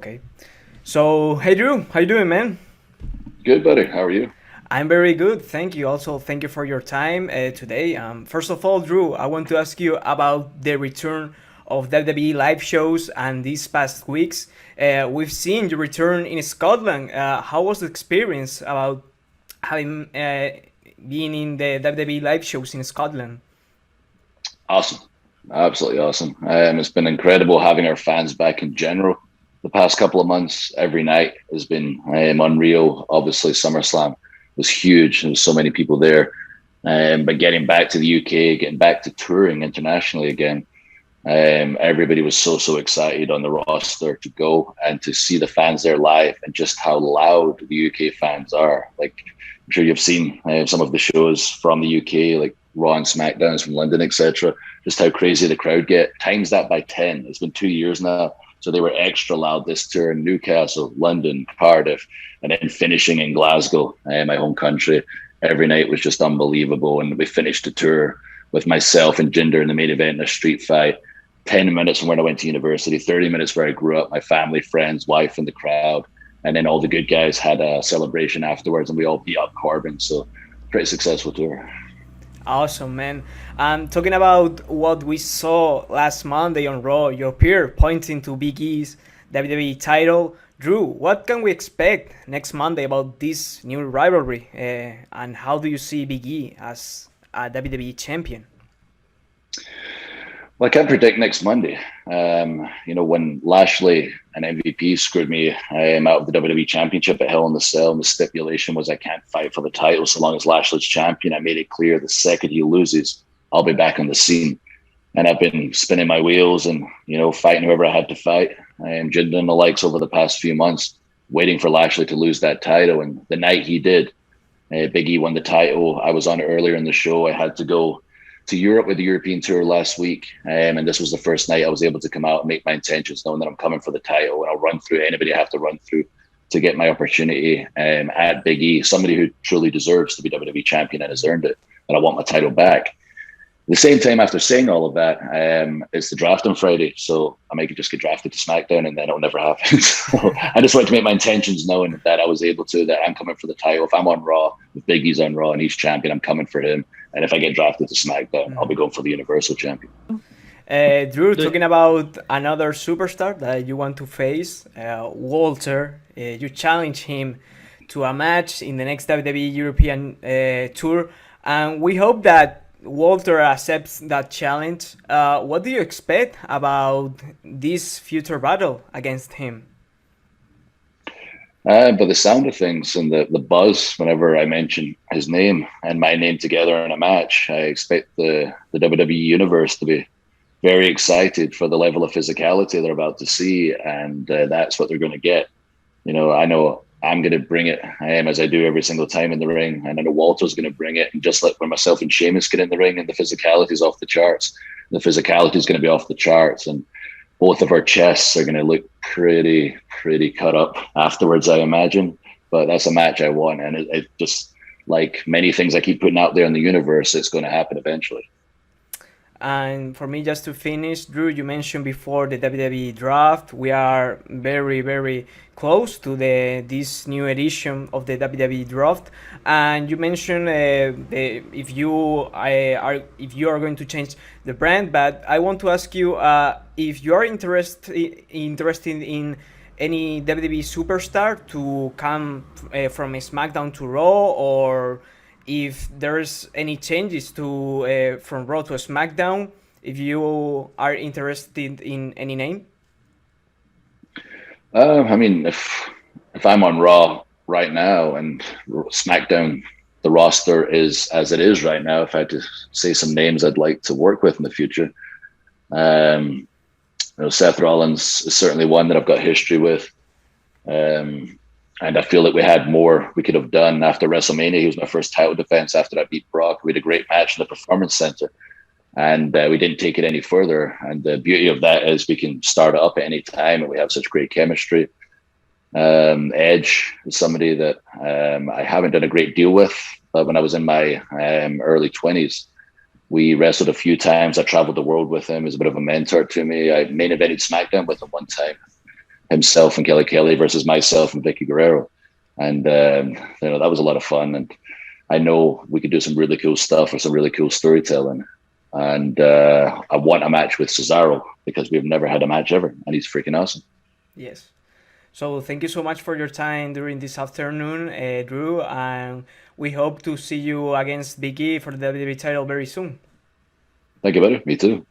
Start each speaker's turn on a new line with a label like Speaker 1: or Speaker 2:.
Speaker 1: Okay. So, hey Drew, how you doing, man?
Speaker 2: Good, buddy. How are you?
Speaker 1: I'm very good, thank you. Also, thank you for your time today. First of all, Drew, I want to ask you about the return of WWE live shows and these past weeks. We've seen you return in Scotland. How was the experience about having being in the WWE live shows in Scotland?
Speaker 2: Awesome. Absolutely awesome. It's been incredible having our fans back in general. The past couple of months, every night has been unreal. Obviously, SummerSlam was huge. There was so many people there. But getting back to the UK, getting back to touring internationally again, everybody was so excited on the roster to go and to see the fans there live and just how loud the UK fans are. Like, I'm sure you've seen some of the shows from the UK, like Raw and SmackDowns from London, etc. Just how crazy the crowd get. Times that by 10. It's been 2 years now. So they were extra loud this tour in Newcastle, London, Cardiff, and then finishing in Glasgow, my home country. Every night was just unbelievable. And we finished the tour with myself and Jinder in the main event in a street fight. 10 minutes from where I went to university, 30 minutes where I grew up, my family, friends, wife in the crowd. And then all the good guys had a celebration afterwards and we all beat up Corbin. So pretty successful tour.
Speaker 1: Awesome, man. Talking about what we saw last Monday on Raw, your peer pointing to Big E's WWE title. Drew, what can we expect next Monday about this new rivalry? And how do you see Big E as a WWE champion?
Speaker 2: Well, I can't predict next Monday. When Lashley and MVP screwed me out of the WWE Championship at Hell in the Cell, and the stipulation was I can't fight for the title so long as Lashley's champion. I made it clear the second he loses, I'll be back on the scene. And I've been spinning my wheels and, fighting whoever I had to fight. Jinder and the likes over the past few months, waiting for Lashley to lose that title. And the night he did, Big E won the title. I was on it earlier in the show. I had to go to Europe with the European tour last week. And this was the first night I was able to come out and make my intentions, knowing that I'm coming for the title. And I'll run through anybody I have to run through to get my opportunity at Big E, somebody who truly deserves to be WWE champion and has earned it. And I want my title back. At the same time, after saying all of that, it's the draft on Friday. So I might just get drafted to SmackDown and then it'll never happen. So I just wanted to make my intentions knowing that I was able to, that I'm coming for the title. If I'm on Raw, if Big E's on Raw and he's champion, I'm coming for him. And if I get drafted to SmackDown, I'll be going for the Universal Champion.
Speaker 1: Drew, talking about another superstar that you want to face, Walter. You challenge him to a match in the next WWE European tour, and we hope that Walter accepts that challenge. What do you expect about this future battle against him?
Speaker 2: But the sound of things and the buzz whenever I mention his name and my name together in a match, I expect the WWE Universe to be very excited for the level of physicality they're about to see. And that's what they're going to get. I know I'm going to bring it as I do every single time in the ring. And I know Walter's going to bring it. And just like when myself and Sheamus get in the ring and the physicality is off the charts, the physicality is going to be off the charts. And both of our chests are going to look pretty cut up afterwards, I imagine. But that's a match I want. And it just, like many things I keep putting out there in the universe, it's going to happen eventually.
Speaker 1: And for me, just to finish, Drew, you mentioned before the WWE draft. We are very close to this new edition of the WWE draft. And you mentioned if you are going to change the brand. But I want to ask you if you are interested in any WWE superstar to come from SmackDown to Raw, or if there's any changes to from Raw to SmackDown, if you are interested in any name.
Speaker 2: I mean, if I'm on Raw right now and SmackDown, the roster is as it is right now. If I had to say some names I'd like to work with in the future, Seth Rollins is certainly one that I've got history with. And I feel like we had more we could have done after WrestleMania. He was my first title defense after I beat Brock. We had a great match in the Performance Center, and we didn't take it any further. And the beauty of that is we can start it up at any time, and we have such great chemistry. Edge is somebody that I haven't done a great deal with, but when I was in my early 20s, we wrestled a few times. I traveled the world with him. He was a bit of a mentor to me. I main evented SmackDown with him one time. himself and Kelly versus myself and Vicky Guerrero. And, that was a lot of fun. And I know we could do some really cool stuff or some really cool storytelling. And I want a match with Cesaro because we've never had a match ever. And he's freaking awesome.
Speaker 1: Yes. So thank you so much for your time during this afternoon, Drew, and we hope to see you against Big E for the WWE title very soon.
Speaker 2: Thank you, buddy. Me too.